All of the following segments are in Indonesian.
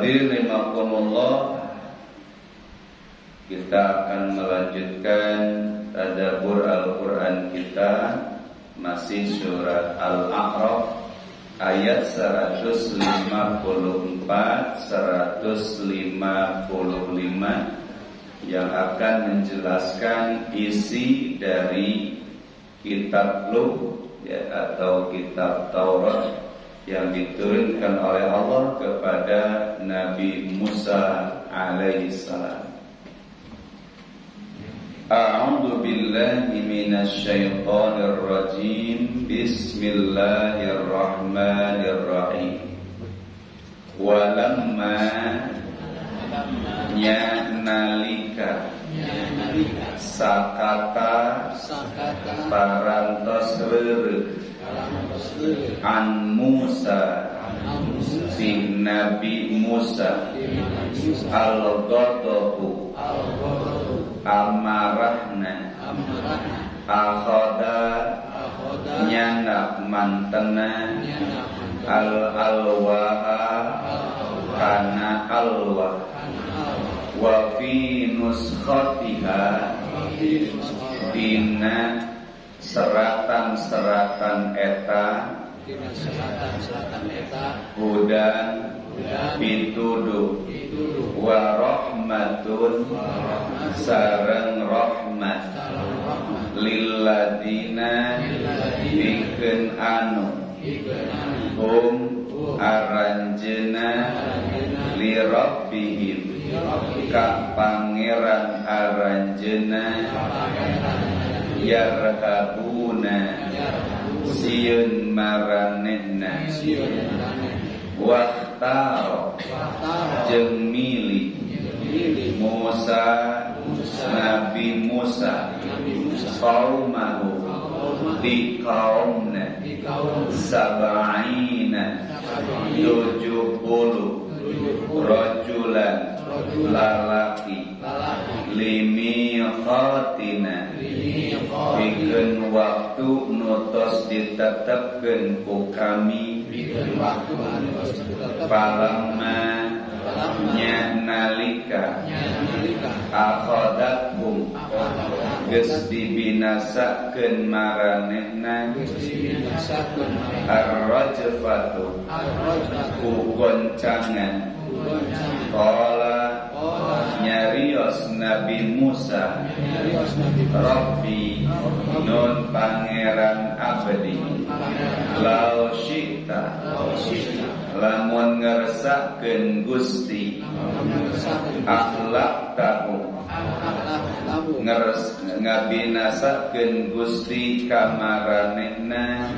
Rahimakumullah, kita akan melanjutkan tadabbur Al-Quran kita, masih surat Al-A'raf ayat 154-155 yang akan menjelaskan isi dari kitab Luh ya, atau kitab Taurat yang diturunkan oleh Allah kepada Nabi Musa alaihissalam. A'udzu billahi minasy syaithanir rajim. Bismillahirrahmanirrahim. Walamma nalika sakata parantos reureuh an Musa si Nabi Musa al-ghadabu amarahna akhoda nyana mantena al-alwaha kana alwah wa fi nuskhatiha dina seratan-seratan eta hudan pituduh wa rahmatun sareng rahmat lilladina pikeun anu hum aranjeuna li rabbihim ka pangeran aranjeuna yarhabuna sieun maranehna waktaro jeung milih Musa Nabi Musa qaumahu di kaumna sab'ina 70 rajulan lalaki limiqatina pikeun waktu nutos ditetepkeun ku kami falamma nalika akhadathum geus dibinasakeun maranehna ar-rajfatu ku goncangan qala nyarios Nabi Musa Rabbi nun pangeran abdi lau syita lamun ngeresakeun Gusti akhlak tahu ngabinasakeun Gusti kamaranehna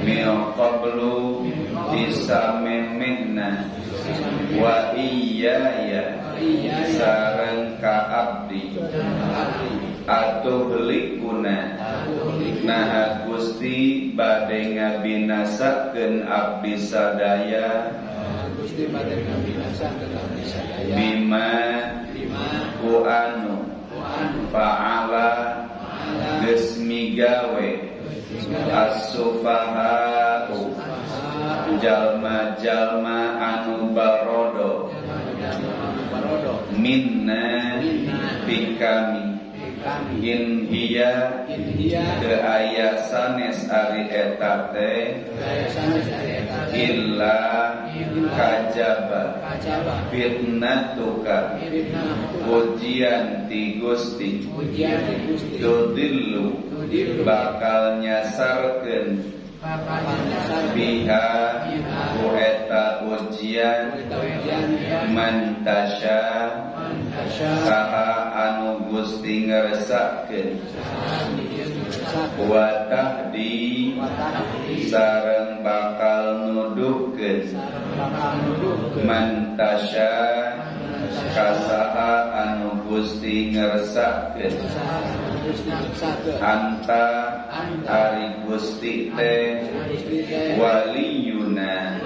mil qablu disamemehna wa iyaya sareng ka abdi atuhlikuna nah Gusti bade ngabinasakeun abdi sadaya bima ku anu fa'ala geus migawe as-sufaha'u jalma-jalma anu barodo minna bikami in hiya teu aya sanes ari eta teh illa kajaba fitnatuka ujian ti Gusti tudillu bakal nyasarkeun biha ku eta ujian mantasya saha anu Gusti ngeresakeun wa tahdi sareng bakal nuduhkeun mantasya kasaha anu Gusti ngeresakeun anta ari Gusti teh waliyuna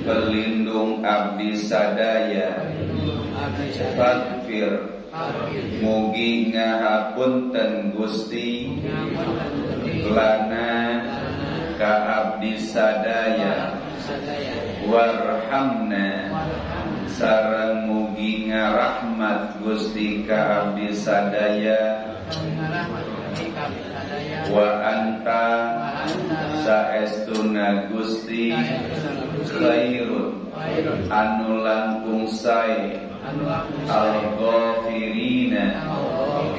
pelindung abdi sadaya Fadfir mugi ngahapunten Gusti lana ka abdi sadaya warhamna sareng mugi ngarahmat Gusti ka abdi sadaya wa anta saestuna Gusti khairun anu langkung sae al-ghafirina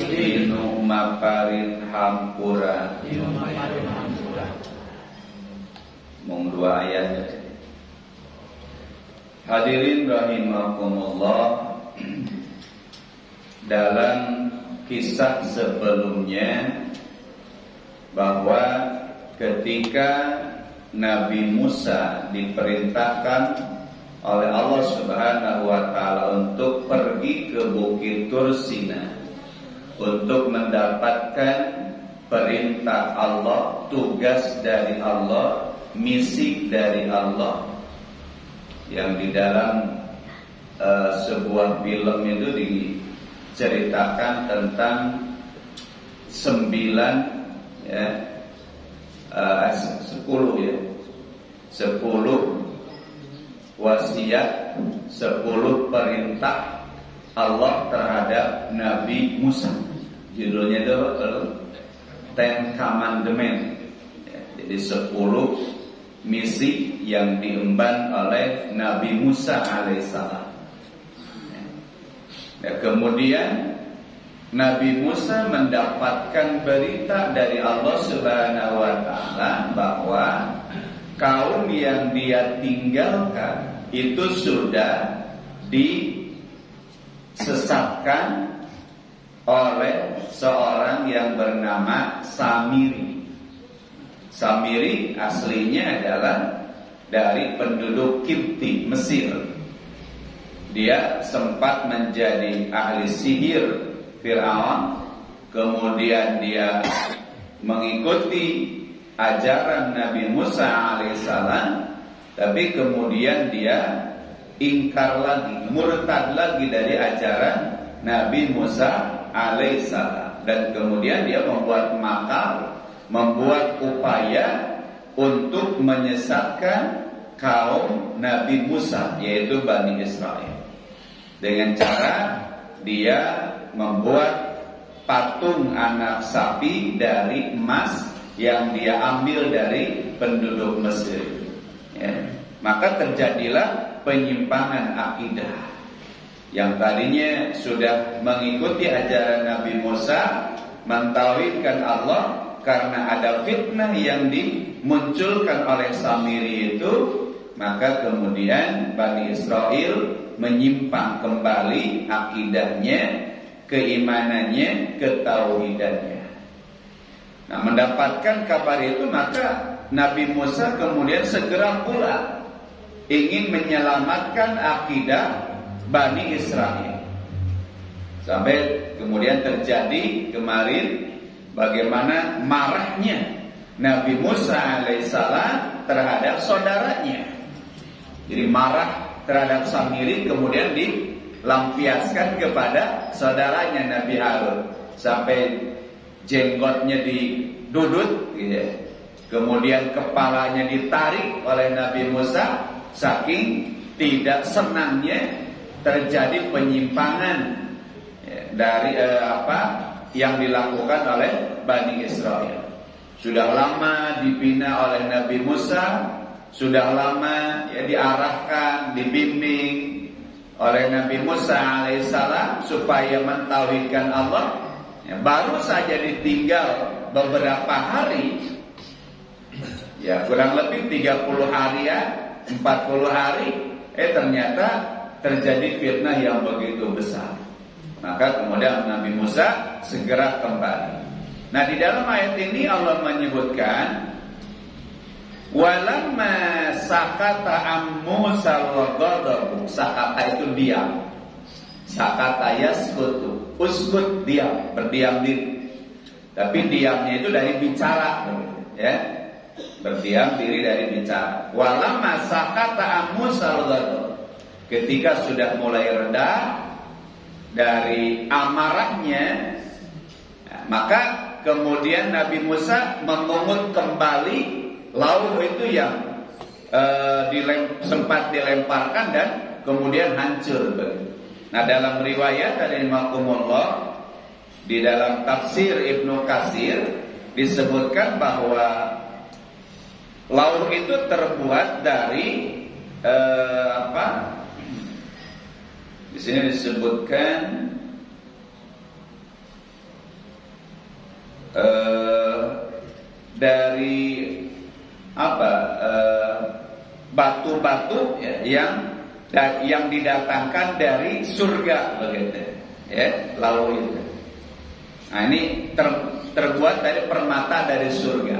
inu maparin hampura. Mung dua ayat. Hadirin rahimakumullah, dalam kisah sebelumnya bahwa ketika Nabi Musa diperintahkan oleh Allah Subhanahu wa taala untuk pergi ke Bukit Tur Sina untuk mendapatkan perintah Allah, tugas dari Allah, misi dari Allah, yang di dalam sebuah film itu diceritakan tentang 10 wasiat, 10 perintah Allah terhadap Nabi Musa. Judulnya itu Ten Commandment. Jadi 10 misi yang diemban oleh Nabi Musa alaihissalam. Dan kemudian Nabi Musa mendapatkan berita dari Allah Subhanahu wa taala bahwa kaum yang dia tinggalkan itu sudah disesatkan oleh seorang yang bernama Samiri. Samiri aslinya adalah dari penduduk Kipti, Mesir. Dia sempat menjadi ahli sihir Fir'aun. Kemudian dia mengikuti ajaran Nabi Musa alaihissalam, tapi kemudian dia ingkar lagi, murtad lagi dari ajaran Nabi Musa alaihissalam. Dan kemudian dia membuat makar, membuat upaya untuk menyesatkan kaum Nabi Musa, yaitu Bani Israel, dengan cara dia membuat patung anak sapi dari emas yang dia ambil dari penduduk Mesir. Ya. Maka terjadilah penyimpangan akidah. Yang tadinya sudah mengikuti ajaran Nabi Musa, mentauhidkan Allah, karena ada fitnah yang dimunculkan oleh Samiri itu, maka kemudian Bani Israel menyimpang kembali akidahnya, keimanannya, ketauhidannya. Nah, mendapatkan kabar itu, maka Nabi Musa kemudian segera pula ingin menyelamatkan akidah Bani Israel. Sampai kemudian terjadi kemarin bagaimana marahnya Nabi Musa alaihissalam terhadap saudaranya. Jadi marah terhadap Samiri, kemudian dilampiaskan kepada saudaranya Nabi Harun, sampai jenggotnya didudut gitu. Kemudian kepalanya ditarik oleh Nabi Musa, saking tidak senangnya terjadi penyimpangan dari yang dilakukan oleh Bani Israel. Sudah lama dibina oleh Nabi Musa, sudah lama diarahkan, dibimbing oleh Nabi Musa alaihissalam supaya mentauhidkan Allah. Baru saja ditinggal beberapa hari, kurang lebih 30 hari 40 hari, ternyata terjadi fitnah yang begitu besar. Maka kemudian Nabi Musa segera kembali. Nah, di dalam ayat ini Allah menyebutkan walamma sakata am Musa al-ghadab. Sakata itu diam. Sakata yaskutu. Uskut, diam, berdiam diri. Tapi diamnya itu dari bicara, ya. Berdiam diri dari bicara. Walamma sakata am Musa al-ghadab. Ketika sudah mulai reda dari amarahnya, maka kemudian Nabi Musa memungut kembali lauh itu yang sempat dilemparkan dan kemudian hancur. Nah, dalam riwayat dari Makumullah di dalam tafsir Ibnu Katsir disebutkan bahwa lauh itu terbuat dari Di sini disebutkan dari batu-batu yang didatangkan dari surga begitu ya, lauh itu. Nah, ini terbuat dari permata dari surga.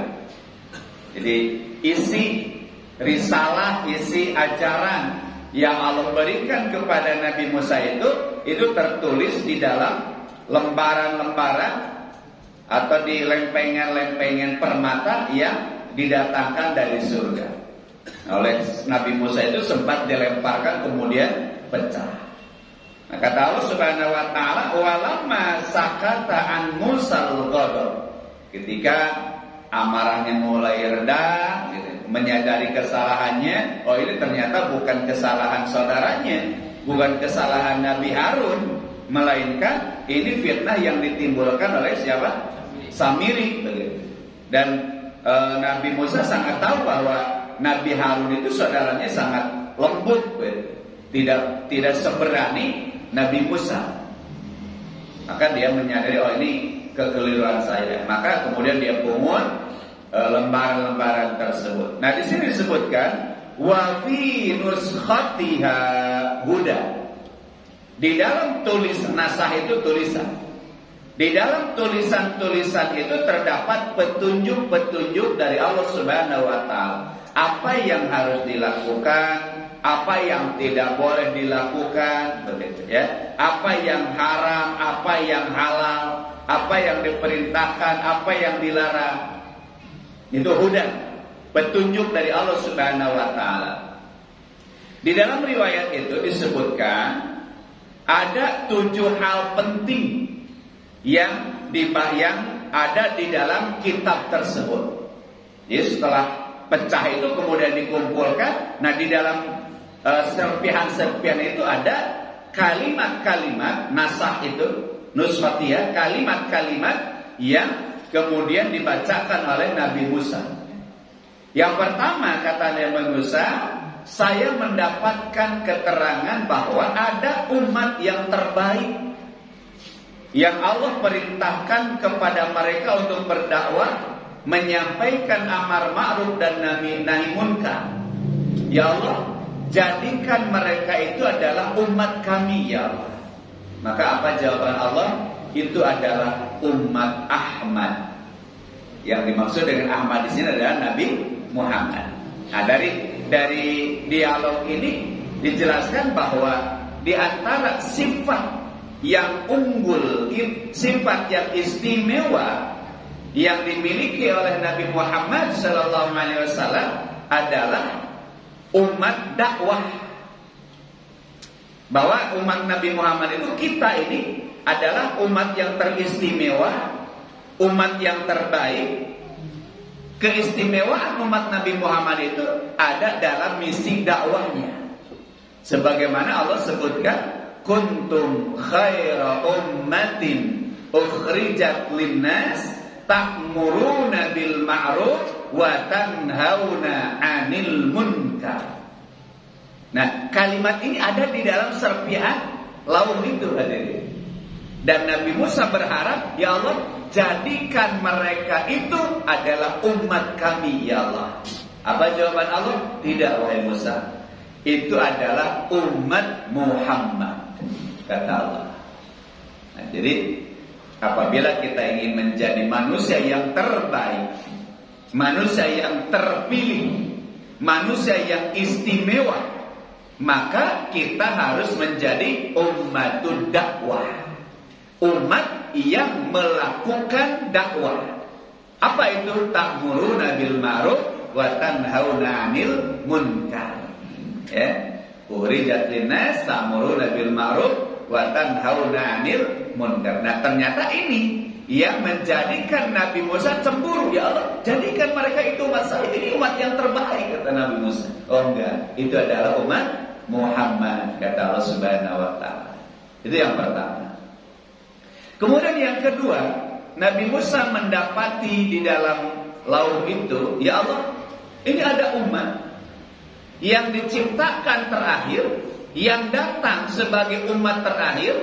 Jadi isi risalah, isi ajaran yang Allah berikan kepada Nabi Musa itu tertulis di dalam lembaran-lembaran atau di lempengan-lempengan permata yang didatangkan dari surga. Oleh Nabi Musa itu sempat dilemparkan kemudian pecah. Nah, kata Allah Subhanahu wa taala, walamma sakata an Musal ghadab. Ketika amarahnya mulai reda, gitu, menyadari kesalahannya, oh ini ternyata bukan kesalahan saudaranya, bukan kesalahan Nabi Harun, melainkan ini fitnah yang ditimbulkan oleh siapa? Samiri. Begitu. Dan Nabi Musa sangat tahu bahwa Nabi Harun itu saudaranya sangat lembut, tidak seberani Nabi Musa. Maka dia menyadari, oh ini kekeliruan saya. Maka kemudian dia pungut lembaran-lembaran tersebut. Nah, di sini disebutkan wa fi nuskhatiha huda. Di dalam nasah itu tulisan. Di dalam tulisan-tulisan itu terdapat petunjuk-petunjuk dari Allah Subhanahu wa taala. Apa yang harus dilakukan, apa yang tidak boleh dilakukan, begitu ya. Apa yang haram, apa yang halal, apa yang diperintahkan, apa yang dilarang. Itu hudan, petunjuk dari Allah Subhanahu wa taala. Di dalam riwayat itu disebutkan ada 7 hal penting yang ada di dalam kitab tersebut. Jadi setelah pecah itu kemudian dikumpulkan. Nah, di dalam serpihan-serpihan itu ada kalimat-kalimat nasah itu, nuswatiyah, kalimat-kalimat yang kemudian dibacakan oleh Nabi Musa. Yang pertama kata Nabi Musa, saya mendapatkan keterangan bahwa ada umat yang terbaik yang Allah perintahkan kepada mereka untuk berdakwah, menyampaikan amar ma'ruf dan nahi munkar. Ya Allah, jadikan mereka itu adalah umat kami ya Allah. Maka apa jawaban Allah? Itu adalah umat Ahmad. Yang dimaksud dengan Ahmad di sini adalah Nabi Muhammad. Nah, dari dialog ini dijelaskan bahwa di antara sifat yang unggul, sifat yang istimewa yang dimiliki oleh Nabi Muhammad SAW adalah umat dakwah. Bahwa umat Nabi Muhammad itu, kita ini adalah umat yang teristimewa, umat yang terbaik. Keistimewaan umat Nabi Muhammad itu ada dalam misi dakwahnya. Sebagaimana Allah sebutkan, kuntum khaira ummatin ukhrijat linnas ta'muruna bil ma'ruf wa tanhauna 'anil munkar. Nah, kalimat ini ada di dalam serpihan lauh itu, hadirin. Dan Nabi Musa berharap, ya Allah, jadikan mereka itu adalah umat kami, ya Allah. Apa jawaban Allah? Tidak, wahai Musa. Itu adalah umat Muhammad, kata Allah. Nah, jadi apabila kita ingin menjadi manusia yang terbaik, manusia yang terpilih, manusia yang istimewa, maka kita harus menjadi ummatud dakwah, umat yang melakukan dakwah. Apa itu? Ta'muruna bil ma'ruf wa tanhauna 'anil munkar. Ya, ukhrijat linnas ta'muruna bil ma'ruf wa tanhauna 'anil munkar. Nah, ternyata ini yang menjadikan Nabi Musa cemburu. Ya Allah, jadikan mereka itu umat saya. Ini umat yang terbaik, kata Nabi Musa. Oh enggak, itu adalah umat Muhammad, kata Allah Subhanahu wa ta'ala. Itu yang pertama. Kemudian yang kedua, Nabi Musa mendapati di dalam laut itu, ya Allah, ini ada umat yang diciptakan terakhir, yang datang sebagai umat terakhir,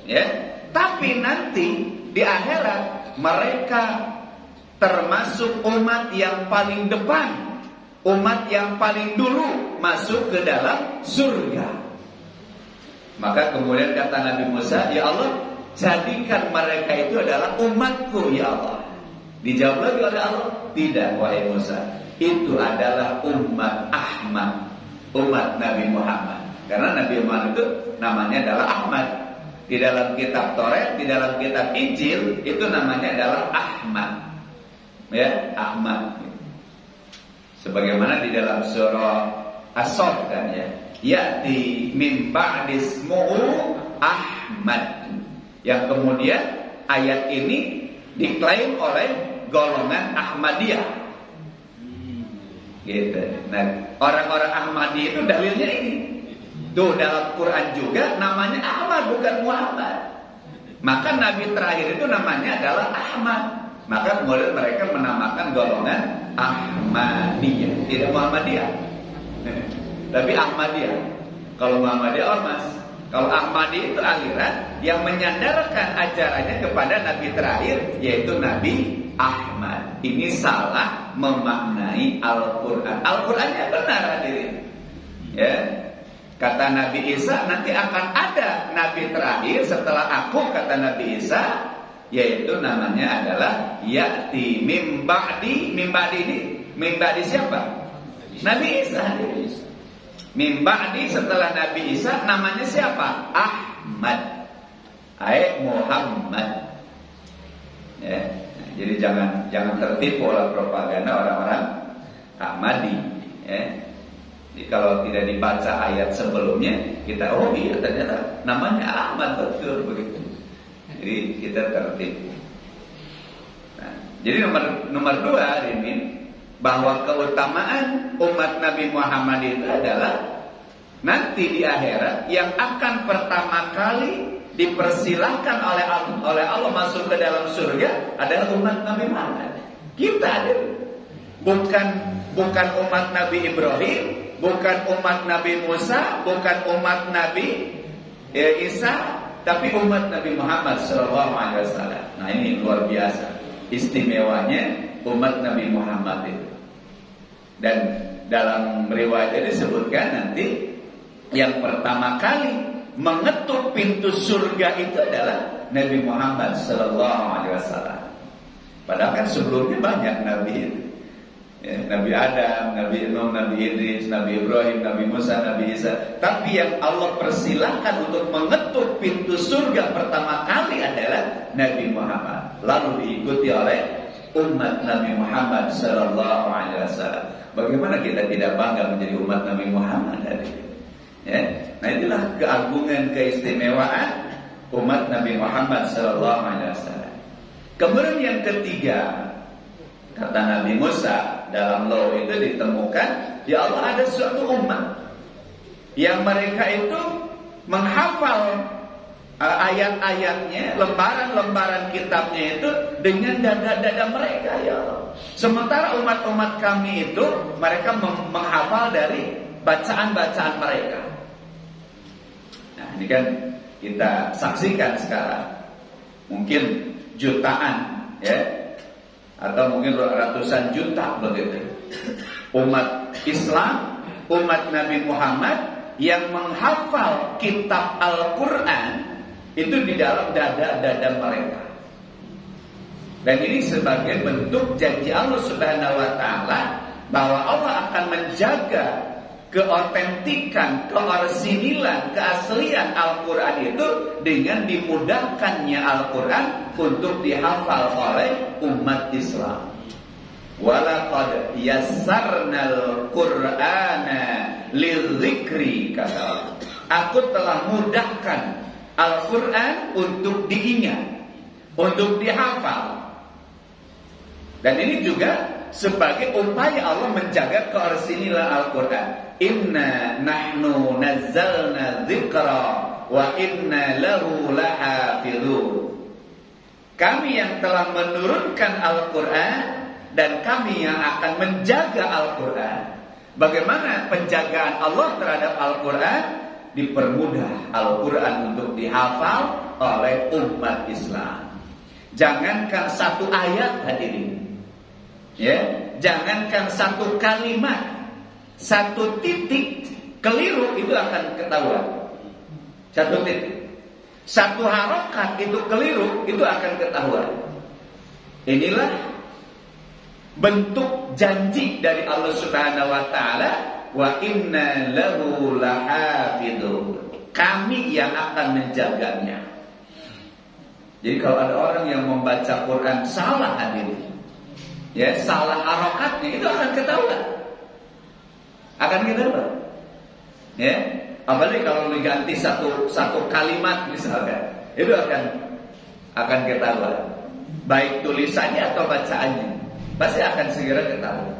ya. Tapi nanti di akhirat mereka termasuk umat yang paling depan, umat yang paling dulu masuk ke dalam surga. Maka kemudian kata Nabi Musa, ya Allah, jadikan mereka itu adalah umatku, ya Allah. Dijawab lagi oleh Allah, tidak wahai Musa, itu adalah umat Ahmad, umat Nabi Muhammad. Karena Nabi Muhammad itu namanya adalah Ahmad. Di dalam kitab Taurat, di dalam kitab Injil, itu namanya adalah Ahmad. Ya, Ahmad. Sebagaimana di dalam surah As-Saff kan ya, ya'ti min ba'dismuhu Ahmad. Yang kemudian ayat ini diklaim oleh golongan Ahmadiyah. Gitu. Nah, orang-orang Ahmadiyah itu dalilnya ini. Tuh dalam Quran juga namanya Ahmad, bukan Muhammad. Maka Nabi terakhir itu namanya adalah Ahmad. Maka kemudian mereka menamakan golongan Ahmadiyah, tidak Muhammadiyah. Tapi Ahmadiyah. Kalau Muhammadiyah ormas. Kalau Ahmadiyah itu aliran yang menyandarkan ajarannya kepada Nabi terakhir, yaitu Nabi Ahmad. Ini salah memaknai Al-Quran. Al-Qurannya benar hadirin. Ya. Kata Nabi Isa, nanti akan ada Nabi terakhir setelah aku, kata Nabi Isa, yaitu namanya adalah ya'ti mim ba'di. Mim ba'di ini, mim ba'di siapa? Nabi Isa. Mim ba'di setelah Nabi Isa, namanya siapa? Ahmad. Muhammad. Ya. Jadi jangan tertipu oleh propaganda orang-orang Ahmadi. Ya. Jadi kalau tidak dibaca ayat sebelumnya, kita oh iya ternyata namanya Ahmad, betul begitu. Jadi kita tertipu. Nah, jadi nomor dua ini, bahwa keutamaan umat Nabi Muhammad itu adalah nanti di akhirat yang akan pertama kali dipersilahkan oleh Allah masuk ke dalam surga adalah umat Nabi Muhammad. Kita ada, bukan umat Nabi Ibrahim, bukan umat Nabi Musa, bukan umat Nabi Isa, tapi umat Nabi Muhammad SAW. Nah ini luar biasa istimewanya umat Nabi Muhammad itu. Dan dalam riwayat ini disebutkan nanti yang pertama kali mengetuk pintu surga itu adalah Nabi Muhammad SAW. Padahal kan sebelumnya banyak Nabi itu. Ya, Nabi Adam, Nabi Nuh, Nabi Idris, Nabi Ibrahim, Nabi Musa, Nabi Isa. Tapi yang Allah persilahkan untuk mengetuk pintu surga pertama kali adalah Nabi Muhammad. Lalu diikuti oleh umat Nabi Muhammad Sallallahu Alaihi Wasallam. Bagaimana kita tidak bangga menjadi umat Nabi Muhammad tadi? Ya, nah inilah keagungan, keistimewaan umat Nabi Muhammad Sallallahu Alaihi Wasallam. Kemudian yang ketiga, kata Nabi Musa, dalam laut itu ditemukan, ya Allah, ada suatu umat yang mereka itu menghafal ayat-ayatnya, lembaran-lembaran kitabnya itu dengan dada-dada mereka, ya Allah. Sementara umat-umat kami itu mereka menghafal dari bacaan-bacaan mereka. Nah, ini kan kita saksikan sekarang. Mungkin jutaan, ya, atau mungkin ratusan juta begitu umat Islam, umat Nabi Muhammad yang menghafal kitab Al-Quran itu di dalam dada-dada mereka. Dan ini sebagai bentuk janji Allah Subhanahu wa ta'ala bahwa Allah akan menjaga keotentikan, keorisinilan, keaslian Al-Quran itu dengan dimudahkannya Al-Quran untuk dihafal oleh umat Islam. Walaqad yassarnal Qur'ana lidzikri, kata Allah. Aku telah mudahkan Al-Quran untuk diingat. untuk dihafal. Dan ini juga sebagai upaya Allah menjaga keorsinilan Al-Quran. Inna nahnu nazzalna dzikra wa inna lahu lahafidhun. Kami yang telah menurunkan Al-Quran dan kami yang akan menjaga Al-Quran. Bagaimana penjagaan Allah terhadap Al-Quran? Dipermudah Al-Quran untuk dihafal oleh umat Islam. Jangankan satu ayat hadirin, ya, jangankan satu kalimat, satu titik keliru itu akan ketahuan. Satu titik, satu harokat itu keliru itu akan ketahuan. Inilah bentuk janji dari Allah Subhanahu wa taala, wa inna lahu lahafidun. Kami yang akan menjaganya. Jadi kalau ada orang yang membaca Quran salah hadirin, ya, salah harokatnya, itu akan ketahuan. Akan ketahuan. Ya, apalagi kalau diganti satu kalimat misalkan, itu akan ketahuan. Baik tulisannya atau bacaannya, pasti akan segera ketahuan.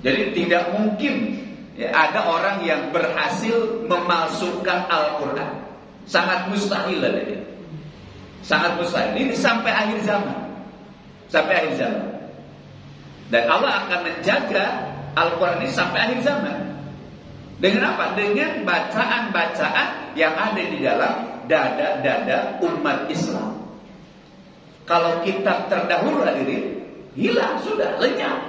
Jadi tidak mungkin, ya, ada orang yang berhasil memalsukan Al-Quran. Sangat mustahil hadirin. Sangat mustahil. Ini sampai akhir zaman. Sampai akhir zaman. Dan Allah akan menjaga Al-Quran ini sampai akhir zaman. Dengan apa? Dengan bacaan-bacaan yang ada di dalam dada-dada umat Islam. Kalau kitab terdahulu hadirin, hilang sudah, lenyap.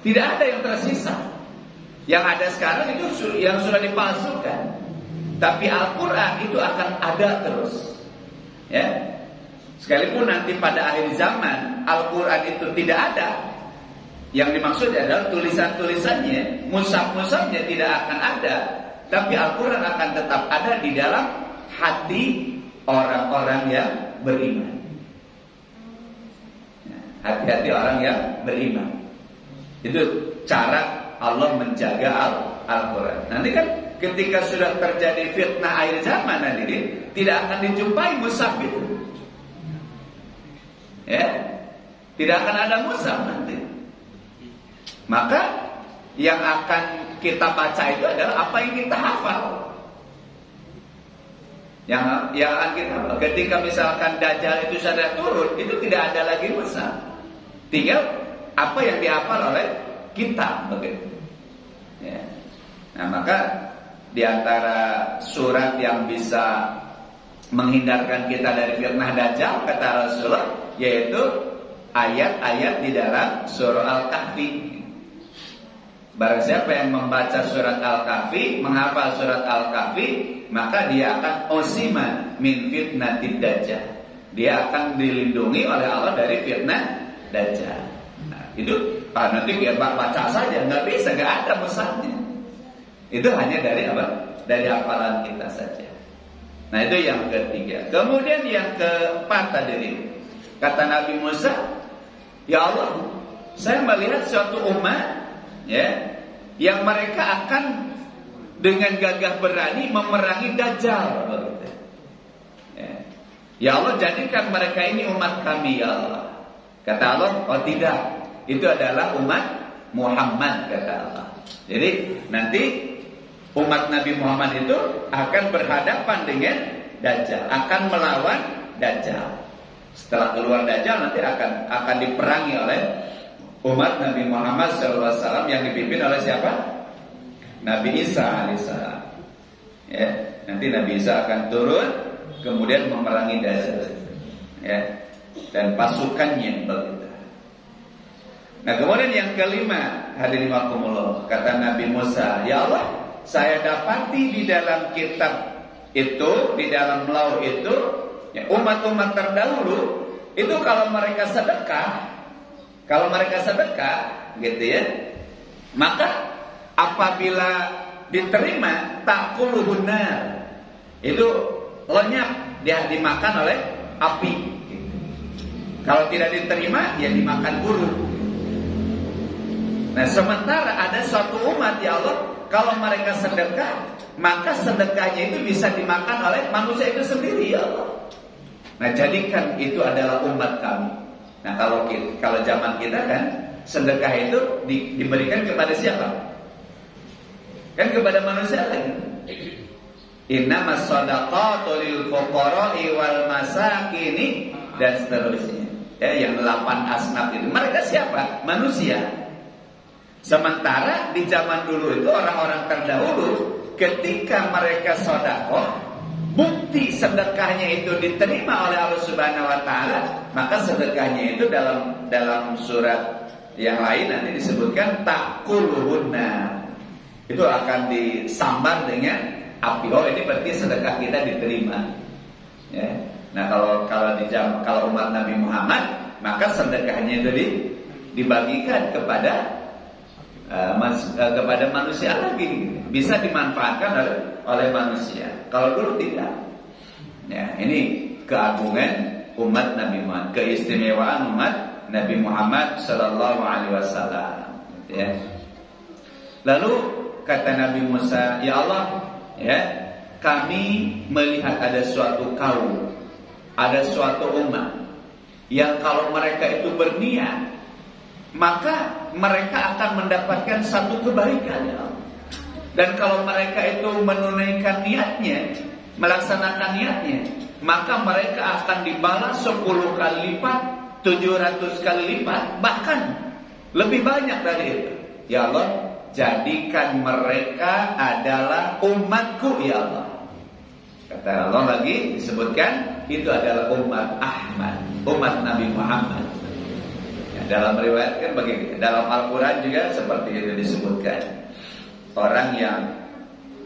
Tidak ada yang tersisa. Yang ada sekarang itu yang sudah dipalsukan. Tapi Al-Quran itu akan ada terus. Ya, sekalipun nanti pada akhir zaman Al-Quran itu tidak ada, yang dimaksud adalah tulisan-tulisannya, mushaf-mushafnya tidak akan ada, tapi Al-Quran akan tetap ada di dalam hati orang-orang yang beriman. Hati-hati orang yang beriman. Itu cara Allah menjaga Al-Quran. Nanti kan ketika sudah terjadi fitnah akhir zaman ini, tidak akan dijumpai mushaf itu. Ya, tidak akan ada mushaf nanti. Maka yang akan kita baca itu adalah apa yang kita hafal. Yang akan kita hafal. Ketika misalkan Dajjal itu sudah turun, itu tidak ada lagi mushaf. Tinggal apa yang dihafal oleh kita, begitu. Ya. Nah, maka di antara surat yang bisa menghindarkan kita dari fitnah Dajjal, kata Rasulullah, yaitu ayat-ayat di dalam surah Al-Kahfi. Barang siapa yang membaca surat Al-Kahfi, menghafal surat Al-Kahfi, maka dia akan osiman min fitnatid Dajjal. Dia akan dilindungi oleh Allah dari fitnah Dajjal. Nah, itu nanti biar baca saja, nggak bisa, nggak ada mushafnya. Itu hanya dari apa? Dari hafalan kita saja. Nah, itu yang ketiga. Kemudian yang keempat tadi, kata Nabi Musa, ya Allah, saya melihat suatu umat, ya, yang mereka akan dengan gagah berani memerangi Dajjal. Ya Allah, jadikan mereka ini umat kami, ya Allah. Kata Allah, oh tidak, itu adalah umat Muhammad, kata Allah. Jadi nanti umat Nabi Muhammad itu akan berhadapan dengan Dajjal, akan melawan Dajjal. Setelah keluar Dajjal nanti akan diperangi oleh umat Nabi Muhammad SAW yang dipimpin oleh siapa? Nabi Isa alaihissalam. Ya, nanti Nabi Isa akan turun kemudian memerangi Dajjal. Ya, dan pasukannya begitu. Nah, kemudian yang kelima, hadirin wakumullah, kata Nabi Musa, ya Allah, saya dapati di dalam kitab itu, di dalam lauh itu, ya, umat-umat terdahulu itu kalau mereka sedekah, gitu ya, maka apabila diterima takuluhun nar, itu lenyap, dia dimakan oleh api. Kalau tidak diterima, ya dimakan burung. Nah, sementara ada suatu umat, ya Allah, kalau mereka sedekah, maka sedekahnya itu bisa dimakan oleh manusia itu sendiri, ya Allah. Nah, jadikan itu adalah umat kami. Nah, kalau zaman kita kan sedekah itu diberikan kepada siapa? Kan kepada manusia lagi. Innamas shadaqatu lil fuqara'i wal masakini dan seterusnya. Ya, yang 8 asnaf itu. Mereka siapa? Manusia. Sementara di zaman dulu itu orang-orang terdahulu ketika mereka sedekah, bukti sedekahnya itu diterima oleh Allah Subhanahu wa taala, maka sedekahnya itu dalam surat yang lain nanti disebutkan takuluhunna. Itu akan disambar dengan api. Oh, ini berarti sedekah kita diterima. Ya. Nah, kalau umat Nabi Muhammad, maka sedekahnya itu dibagikan kepada manusia lagi, bisa dimanfaatkan oleh manusia. Kalau dulu tidak. Ya, ini keagungan umat Nabi Muhammad, keistimewaan umat Nabi Muhammad sallallahu alaihi wasallam. Ya. Lalu kata Nabi Musa, "Ya Allah, ya, kami melihat ada suatu kaum, ada suatu umat yang kalau mereka itu berniat, maka mereka akan mendapatkan satu kebaikan, ya Allah. Dan kalau mereka itu menunaikan niatnya, melaksanakan niatnya, maka mereka akan dibalas 10 kali lipat, 700 kali lipat, bahkan lebih banyak dari itu. Ya Allah, jadikan mereka adalah umatku, ya Allah." Kata Allah lagi disebutkan itu adalah umat Ahmad, umat Nabi Muhammad. Dalam riwayat kan begini, dalam Al-Quran juga seperti itu disebutkan. Orang yang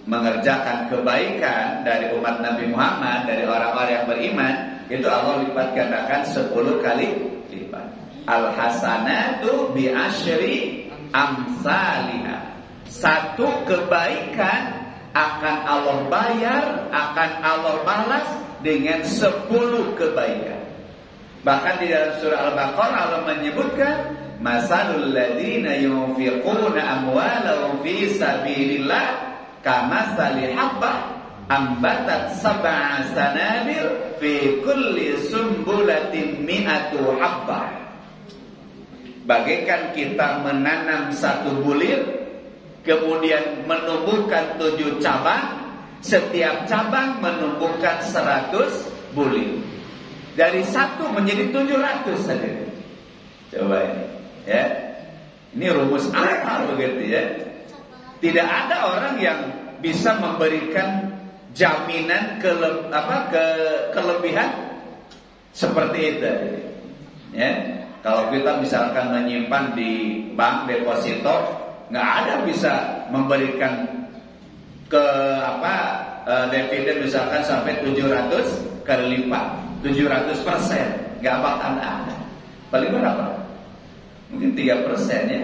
mengerjakan kebaikan dari umat Nabi Muhammad, dari orang-orang yang beriman, itu Allah lipat gandakan 10 kali lipat. Al-hasanatu bi asyri amsalihah. Satu kebaikan akan Allah bayar, akan Allah balas dengan 10 kebaikan. Bahkan di dalam surah Al-Baqarah Allah menyebutkan masalul ladzina yunfiquna amwalahum fi sabilillah kamatsali habbah ambatat sab'a sanabil fi kulli sumbulatin mi'atu habbah. Bagaikan kita menanam satu bulir, kemudian menumbuhkan 7 cabang, setiap cabang menumbuhkan 100 bulir. Dari 1 menjadi 700 saja. Coba ini, ya. Ini rumus akal begitu ya. Tidak ada orang yang bisa memberikan jaminan kelebihan seperti itu. Ya. Kalau kita misalkan menyimpan di bank deposito, nggak ada bisa memberikan dividen misalkan sampai 700 kali lipat. 700%, gak bakal ada. Paling berapa? Mungkin 3% ya,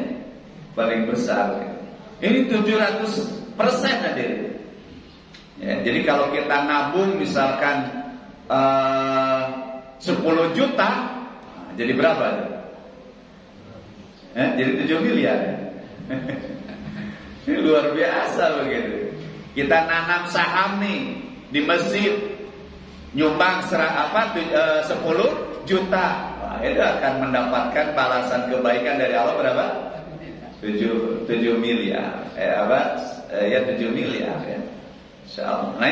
paling besar. Ini 700% aja. Ya, jadi kalau kita nabung misalkan 10 juta, jadi berapa? Jadi 7 miliar. Ini luar biasa begitu. Kita nanam saham nih di masjid, nyumbang 10 juta. Wah, itu akan mendapatkan balasan kebaikan dari Allah berapa? 7 miliar. 7 miliar ya. Insyaallah. Nah,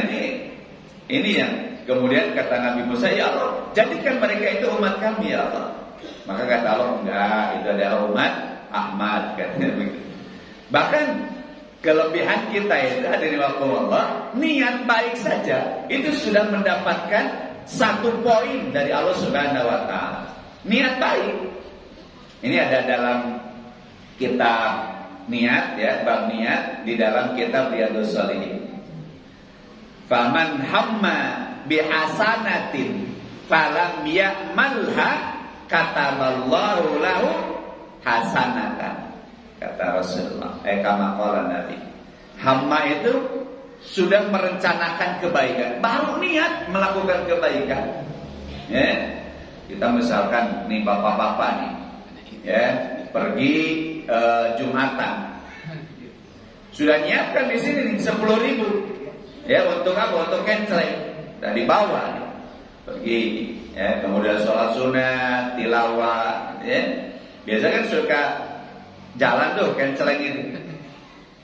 ini yang kemudian kata Nabi Musa, "Ya Allah, jadikan mereka itu umat kami, ya Allah." Maka kata Allah, "Enggak, itu adalah umat Ahmad," katanya begitu. Bahkan kelebihan kita itu hadirin Allah, niat baik saja itu sudah mendapatkan 1 poin dari Allah Subhanahu wa taala. Niat baik. Ini ada dalam kitab niat ya, bab niat di dalam kitab Riyadhus Shalihin. Faman hamma bihasanatin falam ya'malha kataballahu lahu hasanatan. Kata Rasulullah, kama qala Nabi. Hamba itu sudah merencanakan kebaikan, baru niat melakukan kebaikan. Ya. Kita misalkan nih bapak-bapak nih, ya, pergi Jumatan. Sudah nyiapkan di sini nih 10.000. Ya, untuk apa? Untuk kenceleng. Dan dibawa nih. pergi, ya, kemudian sholat sunat, tilawah, ya. Biasa kan suka jalan tuh kenceleng itu.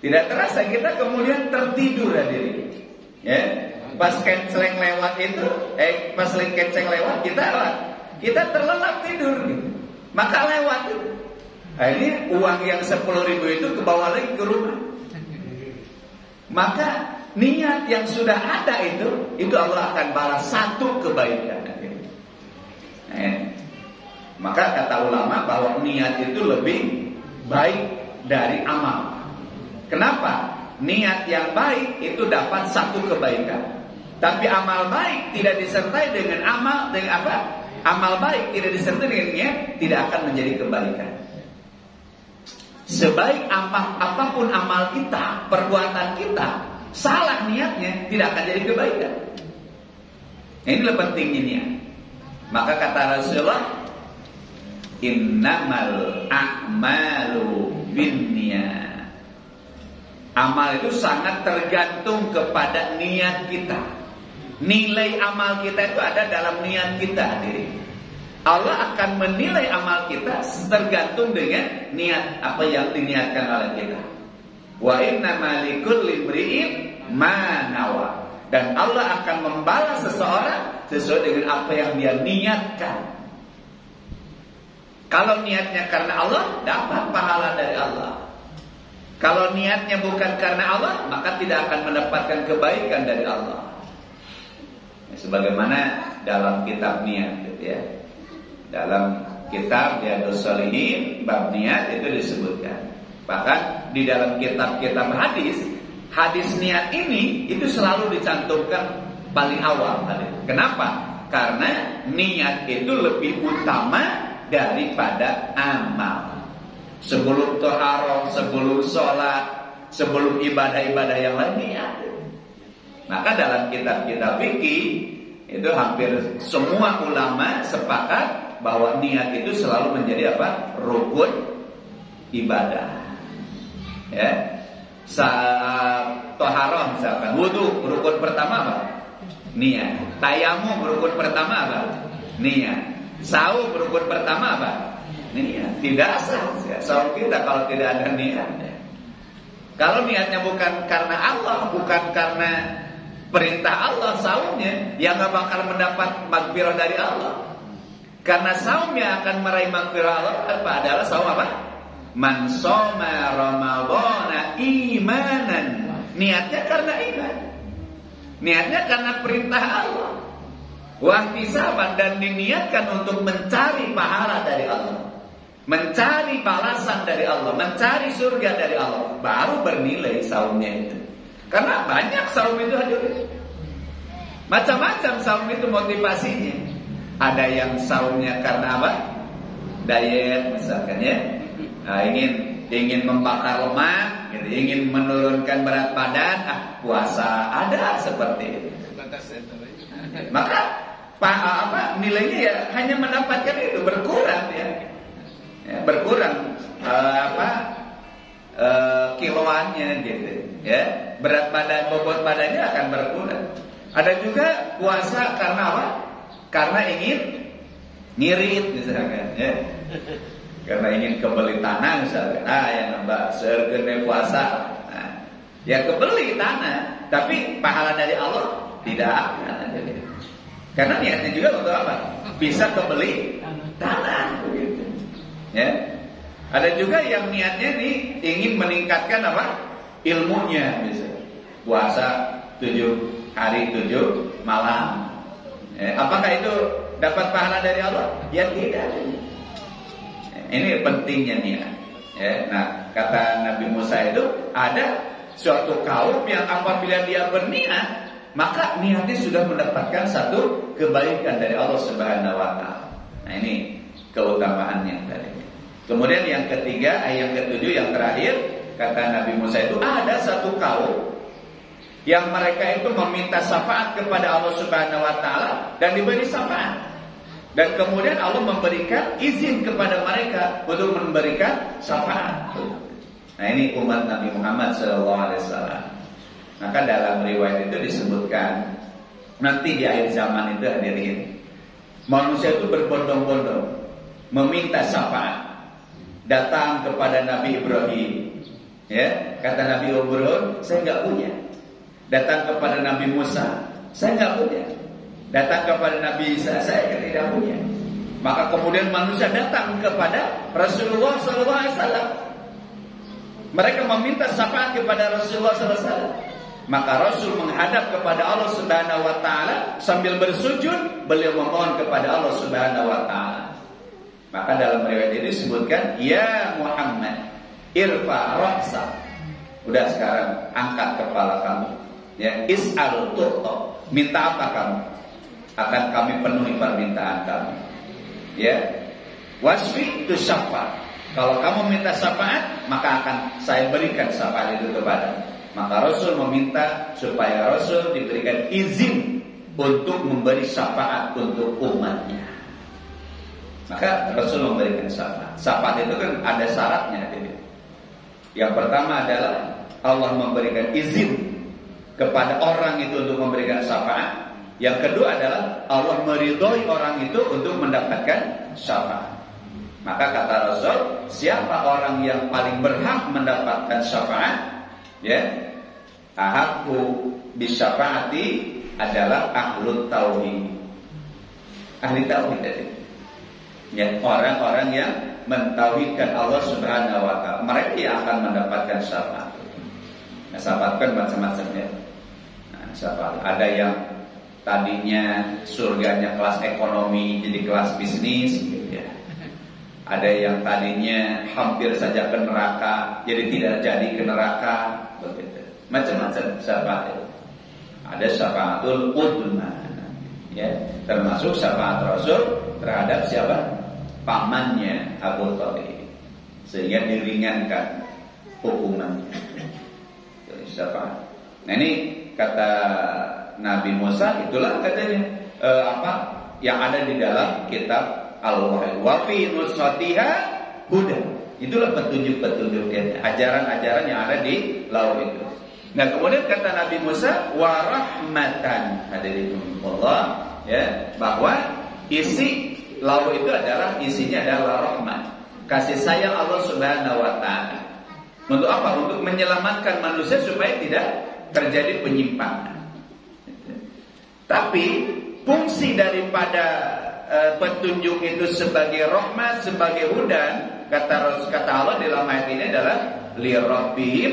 Tidak terasa kita kemudian tertidur hadirin. Ya, pas kenceleng lewat itu, pas kenceng lewat kita terlelap tidur gitu. Maka lewat itu. Akhirnya uang yang 10.000 itu kebawa lagi ke rumah. Maka niat yang sudah ada itu Allah akan balas satu kebaikan. Nah, maka kata ulama bahwa niat itu lebih baik dari amal. Kenapa? Niat yang baik itu dapat satu kebaikan. Tapi amal baik tidak disertai dengan amal dengan apa? Amal baik tidak disertai dengan niat tidak akan menjadi kebaikan. Sebaik apapun amal kita, perbuatan kita, salah niatnya tidak akan jadi kebaikan. Inilah pentingnya niat. Maka kata Rasulullah, innamal a'malu binniyat. Amal itu sangat tergantung kepada niat kita. Nilai amal kita itu ada dalam niat kita hadirin. Allah akan menilai amal kita tergantung dengan niat apa yang diniatkan oleh kita. Wa innamal likulli imri'in ma nawa. Dan Allah akan membalas seseorang sesuai dengan apa yang dia niatkan. Kalau niatnya karena Allah, dapat pahala dari Allah. Kalau niatnya bukan karena Allah, maka tidak akan mendapatkan kebaikan dari Allah. Sebagaimana dalam kitab niat, gitu ya. Dalam kitab Riyadhus Shalihin bab niat itu disebutkan. Bahkan di dalam kitab-kitab hadis niat ini itu selalu dicantumkan paling awal. Kenapa? Karena niat itu lebih utama daripada amal. Sebelum taharah, sebelum sholat, sebelum ibadah-ibadah yang lain niat. Maka dalam kitab-kitab fikih itu hampir semua ulama sepakat bahwa niat itu selalu menjadi apa? Rukun ibadah. Ya. Saat taharah misalkan, wudu rukun pertama apa? Niat. Tayamum rukun pertama apa? Niat. Saum rukun pertama apa? Niat. Tidak sah saum kita kalau tidak ada niat. Kalau niatnya bukan karena Allah, bukan karena perintah Allah saumnya, ya nggak bakal mendapat maghfirah dari Allah. Karena saum yang akan meraih maghfirah Allah adalah saum apa? Man shoma ramadhana imanan. Niatnya karena iman. Niatnya karena perintah Allah. Wahtisaban, dan diniatkan untuk mencari pahala dari Allah. Mencari balasan dari Allah, mencari surga dari Allah, baru bernilai saumnya itu. Karena banyak saum itu hadirin. Macam-macam saum itu motivasinya. Ada yang saumnya karena apa? Diet misalkan ya. Nah, ingin membakar lemak, gitu, ingin menurunkan berat badan, puasa ada seperti itu. Maka nilainya ya hanya mendapatkan itu, berkurang ya. Berkurang kiloannya gitu ya, berat badan, bobot badannya akan berkurang. Ada juga puasa karena apa? Karena ingin ngirit misalkan ya, karena ingin kebeli tanah misalkan. Yang nambah sergene puasa, ya kebeli tanah, tapi pahala dari Allah tidak akan ada. Karena niatnya juga untuk apa? Bisa kebeli tanah begitu. Ya. Ada juga yang niatnya ini ingin meningkatkan apa? Ilmunya, bisa puasa 7 hari 7 malam. Apakah itu dapat pahala dari Allah? Ya tidak. Ini pentingnya niat. Ya. Nah, kata Nabi Musa itu ada suatu kaum yang apabila dia berniat, maka niatnya sudah mendapatkan satu kebaikan dari Allah Subhanahu wa taala. Nah, ini keutamaannya tadi. Kemudian yang ketiga, yang ketujuh, yang terakhir, kata Nabi Musa itu ada satu kaum yang mereka itu meminta syafaat kepada Allah Subhanahu wa taala dan diberi syafaat. Dan kemudian Allah memberikan izin kepada mereka untuk memberikan syafaat. Nah, ini umat Nabi Muhammad SAW. Maka dalam riwayat itu disebutkan nanti di akhir zaman itu hadirin, manusia itu berbondong-bondong meminta syafaat. Datang kepada Nabi Ibrahim, ya, kata Nabi Ibrahim, saya nggak punya. Datang kepada Nabi Musa, saya nggak punya. Datang kepada Nabi Isa, saya tidak punya. Maka kemudian manusia datang kepada Rasulullah SAW. Mereka meminta syafaat kepada Rasulullah SAW. Maka Rasul menghadap kepada Allah Subhanahu Wa Taala sambil bersujud, beliau memohon kepada Allah Subhanahu Wa Taala. Maka dalam riwayat ini disebutkan, ya Muhammad, irfa ra'sa. Udah sekarang angkat kepala kamu. Ya, is'al tu'ta. Minta apa kamu? Akan kami penuhi permintaan kamu. Ya. Wasfi tu syafaat. Kalau kamu minta syafaat, maka akan saya berikan syafaat itu kepada. Maka Rasul meminta supaya Rasul diberikan izin untuk memberi syafaat untuk umatnya. Maka Rasul memberikan syafaat. Syafaat itu kan ada syaratnya. Yang pertama adalah Allah memberikan izin kepada orang itu untuk memberikan syafaat. Yang kedua adalah Allah meridhoi orang itu untuk mendapatkan syafaat. Maka kata Rasul, siapa orang yang paling berhak mendapatkan syafaat? Ya, ahaqu bisyafaati adalah ahlut tauhid. Ahli tauhid tadi. Ya, orang-orang yang mentauhidkan Allah Subhanahu Wa Taala, mereka yang akan mendapatkan syafaat. Nah, syafaat kan macam-macam ya. Nah, syafaat ada yang tadinya surganya kelas ekonomi jadi kelas bisnis, gitu ya. Ada yang tadinya hampir saja ke neraka jadi tidak jadi ke neraka, begitu. Macam-macam syafaat itu. Ada syafaatul udma, ya, termasuk syafaat Rasul terhadap siapa? Pamannya Abu Thalib, sehingga diringankan hukumannya. Syafaat. Nah, ini kata Nabi Musa, itulah katanya yang ada di dalam kitab Al-Wahyi. Wa fi nusratiha huda. Itulah petunjuk-petunjuk, ajaran-ajaran yang ada di laut itu. Nah, kemudian kata Nabi Musa, wa rahmatan, hadirin Allah, ya, bahwa isi laut itu isinya adalah rahmat, kasih sayang Allah Subhanahu Wa Taala. Untuk apa? Untuk menyelamatkan manusia supaya tidak terjadi penyimpangan. Tapi fungsi daripada petunjuk itu sebagai rahmat, sebagai hudan, kata Allah dalam ayat ini adalah li rabbihim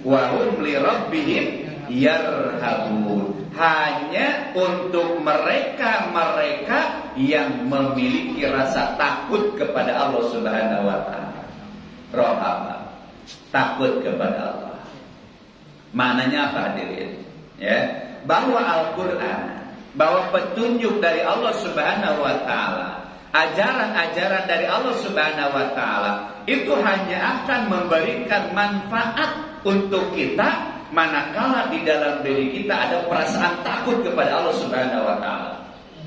wa hum li rabbihim yarhabun. Hanya untuk mereka yang memiliki rasa takut kepada Allah Subhanahu Wa Taala. Rahaba, takut kepada Allah. Maknanya apa, hadirin? Ya, bahwa Al-Qur'an, bahwa petunjuk dari Allah Subhanahu Wa Taala, ajaran-ajaran dari Allah Subhanahu Wa Taala itu hanya akan memberikan manfaat untuk kita manakala di dalam diri kita ada perasaan takut kepada Allah Subhanahu Wa Taala,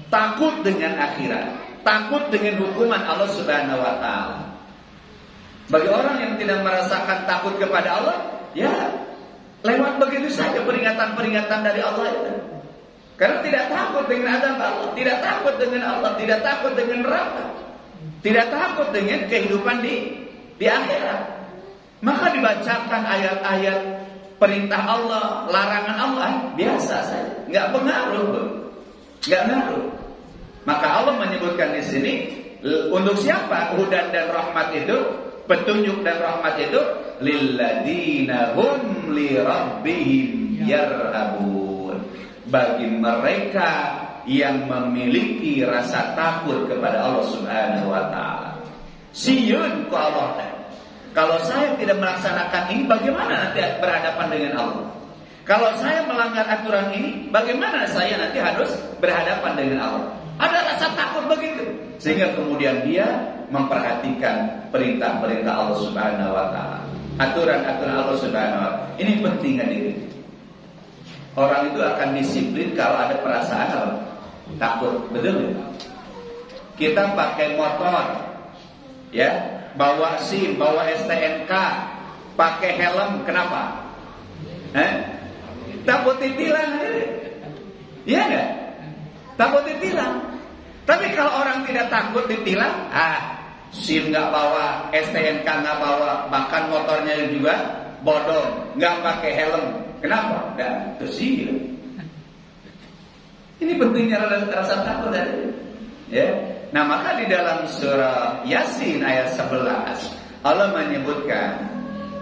takut dengan akhirat, takut dengan hukuman Allah Subhanahu Wa Taala. Bagi orang yang tidak merasakan takut kepada Allah, ya lewat begitu saja peringatan-peringatan dari Allah itu. Karena tidak takut dengan azab Allah, tidak takut dengan Allah, tidak takut dengan neraka, tidak takut dengan kehidupan di akhirat. Maka dibacakan ayat-ayat perintah Allah, larangan Allah, biasa saja, nggak pengaruh, nggak ngaruh. Maka Allah menyebutkan di sini untuk siapa hudan dan rahmat itu, petunjuk dan rahmat itu, lilladzina hum li rabbihim yarhabun, bagi mereka yang memiliki rasa takut kepada Allah Subhanahu Wa Taala. Siyun ku Allah. Kalau saya tidak melaksanakan ini, bagaimana nanti berhadapan dengan Allah? Kalau saya melanggar aturan ini, bagaimana saya nanti harus berhadapan dengan Allah? Ada rasa takut begitu, sehingga kemudian dia memperhatikan perintah-perintah Allah Subhanahu Wa Taala, aturan-aturan Allah Subhanahu Wa Taala. Ini penting, hadirin. Orang itu akan disiplin kalau ada perasaan takut, betul? Kita pakai motor, ya, bawa SIM, bawa STNK, pakai helm, kenapa? Takut ditilang, Iya enggak? Takut ditilang. Tapi kalau orang tidak takut ditilang, SIM nggak bawa, STNK nggak bawa, bahkan motornya juga bodong, nggak pakai helm. Kenapa? Dan tersiir. Ini pentingnya rasa takut tadi. Ya. Nah, maka di dalam surah Yasin ayat 11 Allah menyebutkan,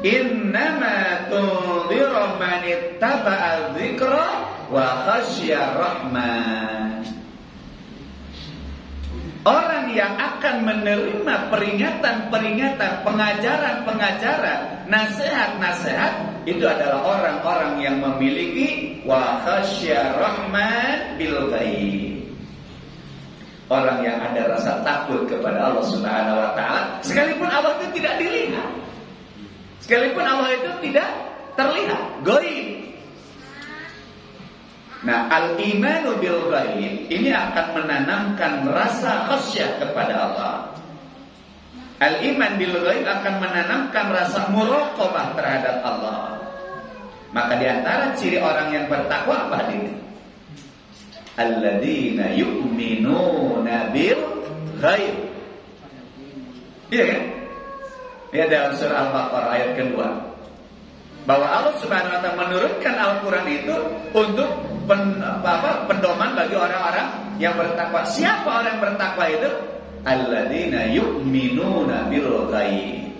innama tunziru man ittaba'a dzikra wa khasyar rahman. Orang yang akan menerima peringatan-peringatan, pengajaran-pengajaran, nasihat-nasihat, itu adalah orang-orang yang memiliki wa khasyar rahman bil ghaib. Orang yang ada rasa takut kepada Allah Subhanahu wa taala, sekalipun Allah itu tidak dilihat. Sekalipun Allah itu tidak terlihat, ghaib. Nah, al-imanu bil ghaib ini akan menanamkan rasa khasyah kepada Allah. Al-iman bil ghaib akan menanamkan rasa muraqabah terhadap Allah. Maka di antara ciri orang yang bertakwa apa ini? Alladzina yu'minuna bil ghaib. Iya kan? Ya, dalam surah Al-Baqarah ayat kedua, bahwa Allah Subhanahu wa taala menurunkan Al-Qur'an itu untuk pendoman bagi orang-orang yang bertakwa. Siapa orang yang bertakwa itu? Alladzina yu'minuna bil ghaib.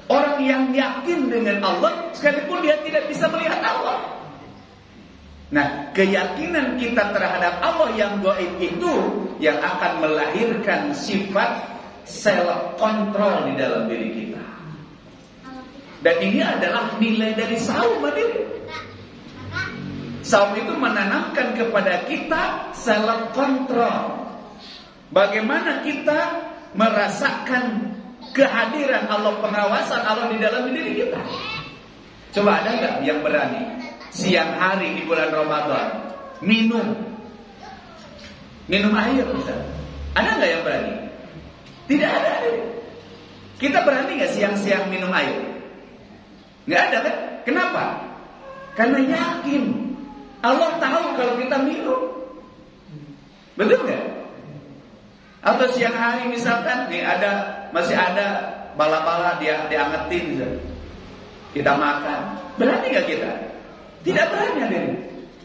Orang yang yakin dengan Allah sekalipun dia tidak bisa melihat Allah. Nah, keyakinan kita terhadap Allah yang gaib itu yang akan melahirkan sifat self control di dalam diri kita. Dan ini adalah nilai dari saum hadirin. Saum itu menanamkan kepada kita self control. Bagaimana kita merasakan kehadiran Allah, pengawasan Allah di dalam diri kita. Coba ada nggak yang berani siang hari di bulan Ramadan minum air misalnya? Ada nggak yang berani? Tidak ada. Kita berani nggak siang-siang minum air? Nggak ada kan? Kenapa? Karena yakin Allah tahu kalau kita minum. Betul nggak? Atau siang hari misalkan nih masih ada bala-bala diangetin misalnya. Kita makan. Berani nggak kita? Tidak berani hadirin.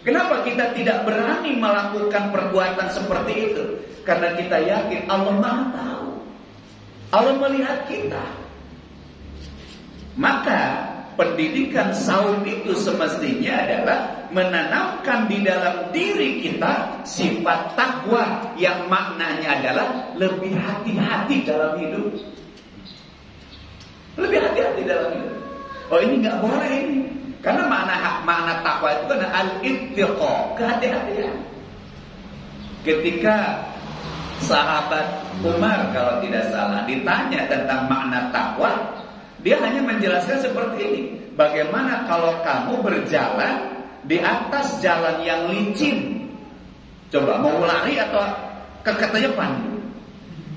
Kenapa kita tidak berani melakukan perbuatan seperti itu? Karena kita yakin Allah Maha tahu. Allah melihat kita. Maka pendidikan saum itu semestinya adalah menanamkan di dalam diri kita sifat takwa yang maknanya adalah lebih hati-hati dalam hidup. Lebih hati-hati dalam hidup. Oh, ini nggak boleh ini. Karena makna takwa itu kan al-ittiqa, kehati-hatian. Ketika sahabat Umar kalau tidak salah ditanya tentang makna takwa, dia hanya menjelaskan seperti ini. Bagaimana kalau kamu berjalan di atas jalan yang licin? Coba mau lari atau keketayapan?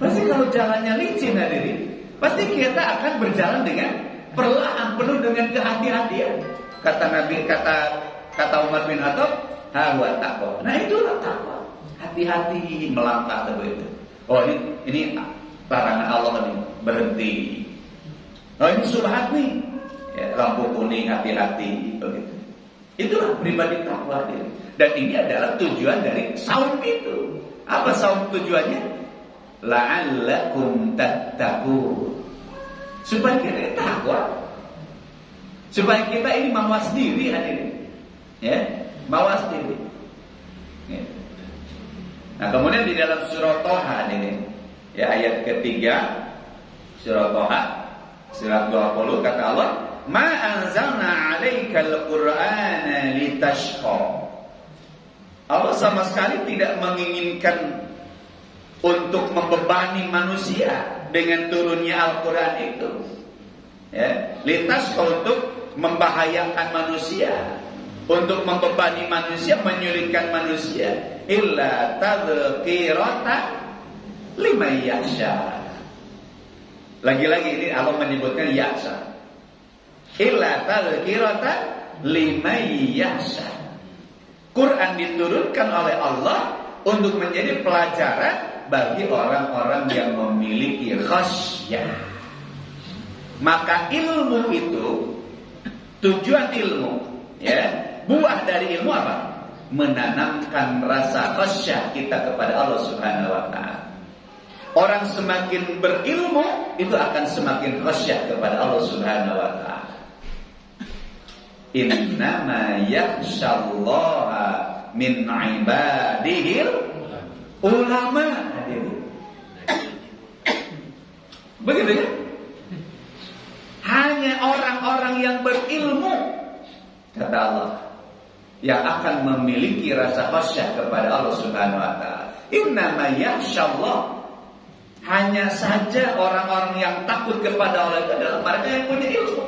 Pasti kalau jalannya licin hadirin, pasti kita akan berjalan dengan perlahan, penuh dengan kehati-hatian. Kata Nabi, kata Umar bin Khattab, hawa taqwa. Nah, itulah takwa. Hati-hati melangkah begitu. Oh, ini larangan Allah nih, berhenti. Oh, ini subhat nih. Ya, lampu kuning, hati-hati begitu. Itulah pribadi takwa dia. Dan ini adalah tujuan dari saum itu. Apa saum tujuannya? La'allakum tattaqun. Supaya kita takwa. Supaya kita ini mawas diri hadirin. Ya, mawas diri. Ya. Nah, kemudian di dalam surah Thaha hadirin, ya, ayat ketiga surah Thaha, surat 20 kata Allah, "Ma anzalna 'alaikal Qur'ana litashqa." Allah sama sekali tidak menginginkan untuk membebani manusia dengan turunnya Al-Qur'an itu. Ya, litashqa untuk membahayakan manusia, untuk membebani manusia, menyulitkan manusia. Illa tadhkiratan liman yakhsha. Lagi-lagi ini Allah menyebutkan yakhsha. Illa tadhkiratan liman yakhsha. Quran diturunkan oleh Allah untuk menjadi pelajaran bagi orang-orang yang memiliki khasyah. Maka ilmu itu, tujuan ilmu, ya, buah dari ilmu apa? Menanamkan rasa khasyah kita kepada Allah Subhanahu wa taala. Orang semakin berilmu itu akan semakin khasyah kepada Allah Subhanahu wa taala. Innama yakhsyallaha min ibadihil ulama. Begitu ya? Hanya orang-orang yang berilmu, kata Allah, yang akan memiliki rasa khasyah kepada Allah Subhanahu wa taala. Innama yakhsyallah, hanya saja orang-orang yang takut kepada Allah itu adalah mereka yang punya ilmu.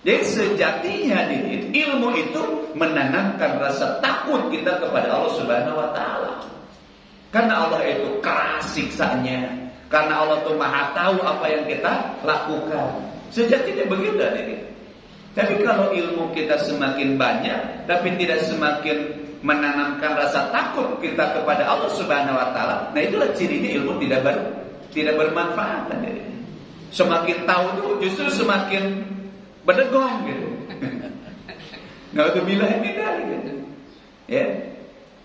Jadi sejatinya ilmu itu menanamkan rasa takut kita kepada Allah Subhanahu wa taala. Karena Allah itu keras siksanya, karena Allah itu Maha tahu apa yang kita lakukan. Sejatinya begitu adik. Tapi kalau ilmu kita semakin banyak tapi tidak semakin menanamkan rasa takut kita kepada Allah Subhanahu wa taala, nah itulah cirinya ilmu tidak bermanfaat adik. Semakin tahu itu justru semakin berdegong gitu. Naudzubillah min dzalik gitu. Ya.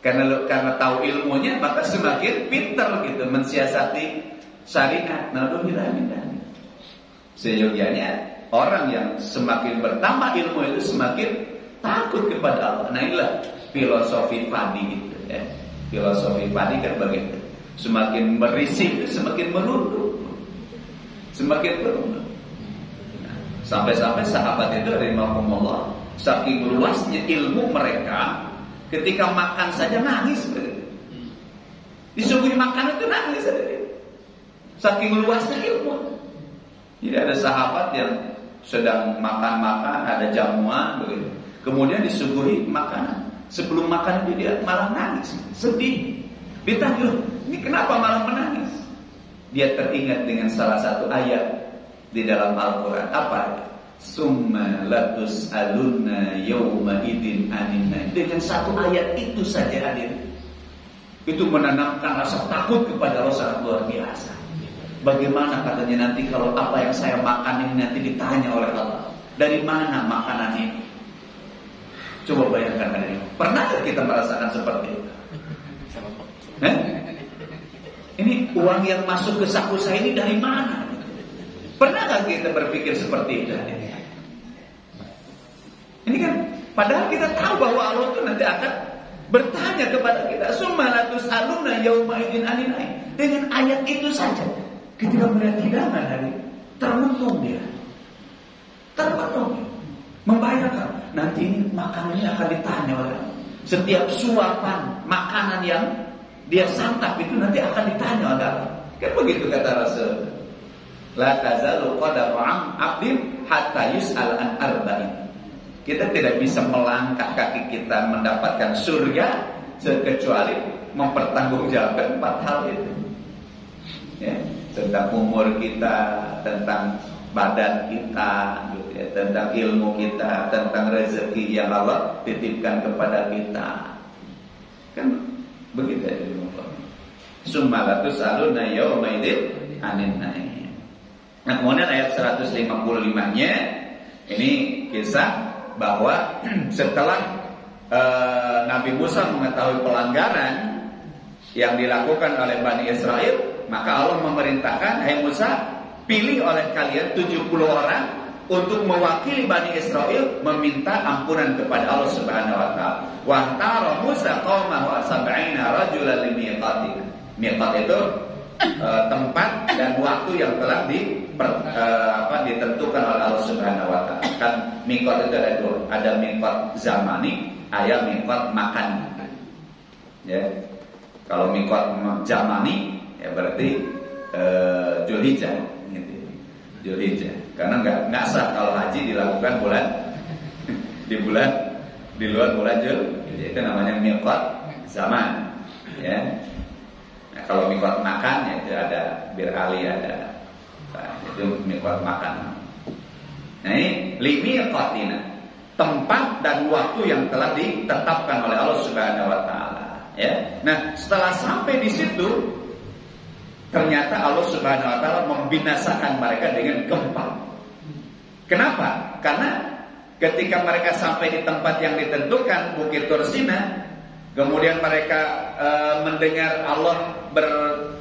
Karena tahu ilmunya maka semakin pintar gitu mensiasati syariat. Naudzubillah min dzalik. Seyogyanya orang yang semakin bertambah ilmu itu semakin takut kepada Allah. Nah inilah filosofi Fadi gitu ya. Filosofi Fadi kan begitu. Semakin berisi semakin merunduk. Semakin merunduk. Sampai-sampai sahabat itu rahimahumullah, saking luasnya ilmu mereka, ketika makan saja nangis. Disuguhi makan itu nangis saja. Saking luasnya ilmu. Jadi ada sahabat yang sedang makan-makan, ada jamuan begitu. Kemudian disuguhi makanan. Sebelum makan itu dia malah nangis, sedih. Ditanya, ini kenapa malah menangis? Dia teringat dengan salah satu ayat di dalam Al-Quran. Apa? Summa latus'alunna yawma idin aninna. Dengan satu ayat itu saja hadir, itu menanamkan rasa takut kepada Allah sangat luar biasa. Bagaimana katanya nanti kalau apa yang saya makan ini nanti ditanya oleh Allah, dari mana makanan ini? Coba bayangkan ini. Pernahkah kita merasakan seperti itu? Ini uang yang masuk ke saku saya ini dari mana? Pernahkah kita berpikir seperti itu? Ini kan padahal kita tahu bahwa Allah itu nanti akan bertanya kepada kita. Summa latus'alunna yauma idzin anin naim. Dengan ayat itu saja ketika melihat hidangan hari termenung dia. Termenung. Membayangkan nanti ini makanannya akan ditanya oleh setiap suapan makanan yang dia santap itu nanti akan ditanya oleh Allah. Kan begitu kata Rasul. La tazalu qadamu 'abdin hatta yus'al an arba'in. Kita tidak bisa melangkah kaki kita mendapatkan surga kecuali mempertanggungjawabkan 4 hal itu. Ya, tentang umur kita, tentang badan kita, gitu ya, tentang ilmu kita, tentang rezeki yang Allah titipkan kepada kita. Kan begitu ya. Summa latus'aluna yawma idzin anin naim. Nah, kemudian ayat 155-nya ini kisah bahwa setelah Nabi Musa mengetahui pelanggaran yang dilakukan oleh Bani Israel, maka Allah memerintahkan, hai Musa, pilih oleh kalian 70 orang untuk mewakili Bani Israel meminta ampunan kepada Allah Subhanahu wa taala. Wa tara Musa qaumahu 70 rajulan limiqatina. Miqat itu tempat dan waktu yang telah ditentukan oleh Allah Subhanahu wa taala. Kan miqat itu ada dua, ada miqat zamani, ada miqat makan. Ya. Kalau miqat zamani ya berarti Dzulhijjah gitu. Dzulhijjah. Karena enggak sah kalau haji dilakukan di luar bulan Dzulhijjah. Itu namanya miqat zaman. Ya. Nah, kalau miqat makan ya itu ada Bir Ali ada. Nah, itu miqat makan. Nah, ini limiqatina. tempat dan waktu yang telah ditetapkan oleh Allah Subhanahu wa taala, ya. Nah, setelah sampai di situ ternyata Allah Subhanahu wa taala membinasakan mereka dengan gempa. Kenapa? Karena ketika mereka sampai di tempat yang ditentukan, Bukit Tursina, kemudian mereka mendengar Allah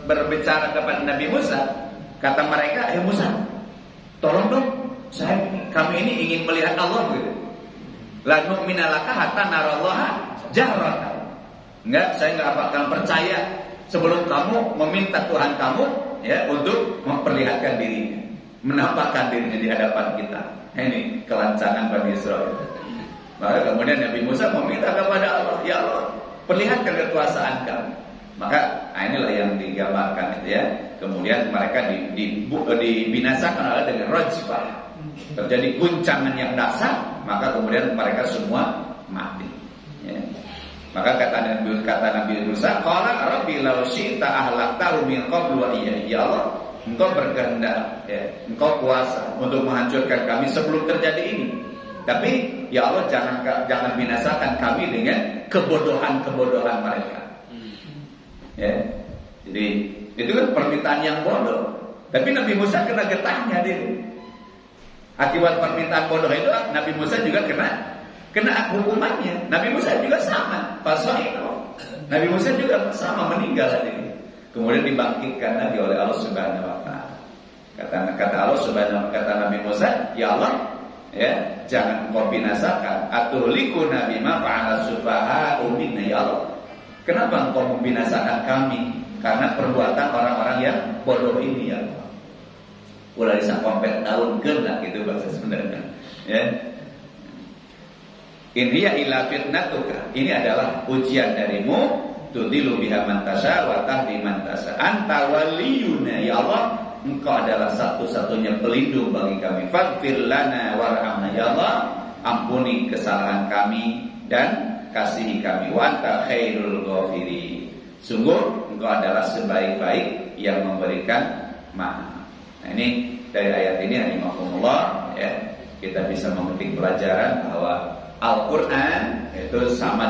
berbicara kepada Nabi Musa. Kata mereka, Musa, tolong dong, kami ini ingin melihat Allah gitu. La nu'mina laka hatta narallaha jahratan. Enggak, saya enggak akan percaya sebelum kamu meminta Tuhan kamu, ya, untuk memperlihatkan dirinya, menampakkan dirinya di hadapan kita. Ini kelancangan Bani Israel. Maka kemudian Nabi Musa meminta kepada Allah, ya Allah, perlihatkan kekuasaan kamu. Maka inilah yang digambarkan itu, ya. Kemudian mereka dibinasakan Allah dengan rajfah. Terjadi guncangan yang dahsyat, maka kemudian mereka semua mati, ya. Maka kata Nabi Musa, qala rabbi law syi'ta ahlaktahu min qablu wa iyya. Ya Allah, Engkau berkehendak, ya, Engkau kuasa untuk menghancurkan kami sebelum terjadi ini. Tapi ya Allah, jangan binasakan kami dengan kebodohan mereka. Ya. Jadi itu kan permintaan yang bodoh. Tapi Nabi Musa kena getahnya dia. Akibat permintaan bodoh itu Nabi Musa juga kena hukumannya. Nabi Musa juga sama, Nabi Musa juga sama, meninggal ini. Kemudian dibangkitkan lagi oleh Allah Subhanahu wa taala. Kata Allah Subhanahu, kata Nabi Musa, ya Allah, ya, jangan Engkau binasakan atuhlikuna bima fa'ala sufaha'u minna, ya Allah. Kenapa Engkau membinasakan kami karena perbuatan orang-orang yang bodoh ini, ya Allah. Ulah bisa kompet tahun lah gitu bahasa sebenarnya, ya. In hiya illa fitnatuka. Ini adalah ujian darimu, tudilu biha man tasya wa tahdi man tasya. Anta waliyuna, ya Allah, Engkau adalah satu-satunya pelindung bagi kami. Faghfir lana warhamna, ya Allah, ampuni kesalahan kami dan kasihi kami. Wa anta khairul ghafirin. Sungguh Engkau adalah sebaik-baik yang memberikan maaf. Nah, ini dari ayat ini rahimakumullah, ya, kita bisa memetik pelajaran bahwa Al-Quran itu sama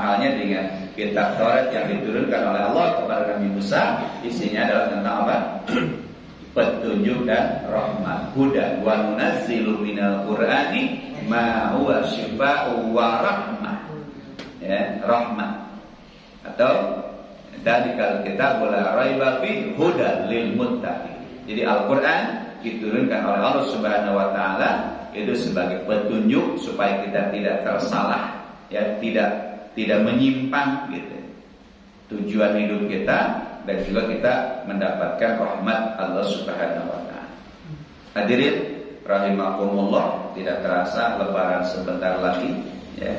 halnya dengan kitab Taurat yang diturunkan oleh Allah kepada Nabi Musa. Isinya adalah tentang apa? Petunjuk dan rahmat. Hudan wa nunazzilu minal Qur'ani ma huwa syifaa'u wa rahmah. Ya, rahmat. Atau dalikal kitab la raiba fi hudan lil muttaqin. Jadi Al-Quran diturunkan oleh Allah Subhanahu wa taala itu sebagai petunjuk supaya kita tidak tersalah, ya, tidak menyimpang gitu tujuan hidup kita, dan juga kita mendapatkan rahmat Allah Subhanahu wa taala. Hadirin rahimakumullah, tidak terasa lebaran sebentar lagi, ya.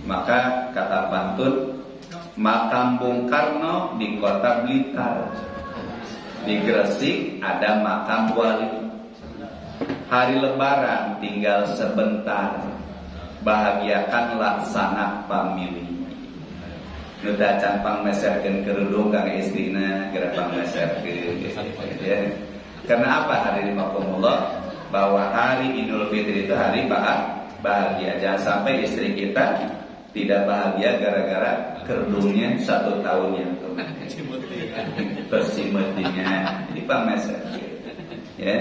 Maka kata pantun, makam Bung Karno di kota Blitar, di Gresik ada makam wali. Hari lebaran tinggal sebentar, bahagiakanlah sanak famili. Nu dacan pangmeserkeun kerudung kang istrina geura pangmeserkeun, ya. Karena apa hadirin rahimakumullah? Bahwa hari Idul Fitri itu hari bahagia. Jangan sampai istri kita tidak bahagia gara-gara kerudungnya 1 tahun yang bersimetinya di pangmeserkeun, ya.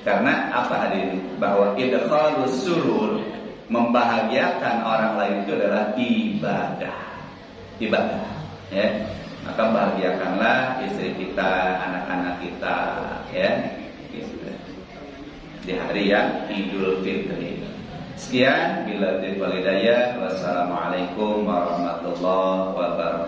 Karena apa hadirin? Bahwa idkhalus surur, membahagiakan orang lain itu adalah ibadah, ya. Maka bahagiakanlah istri kita, anak-anak kita, ya, di hari yang Idul Fitri. Sekian, bila wal hidayah. Wassalamualaikum warahmatullahi wabarakatuh.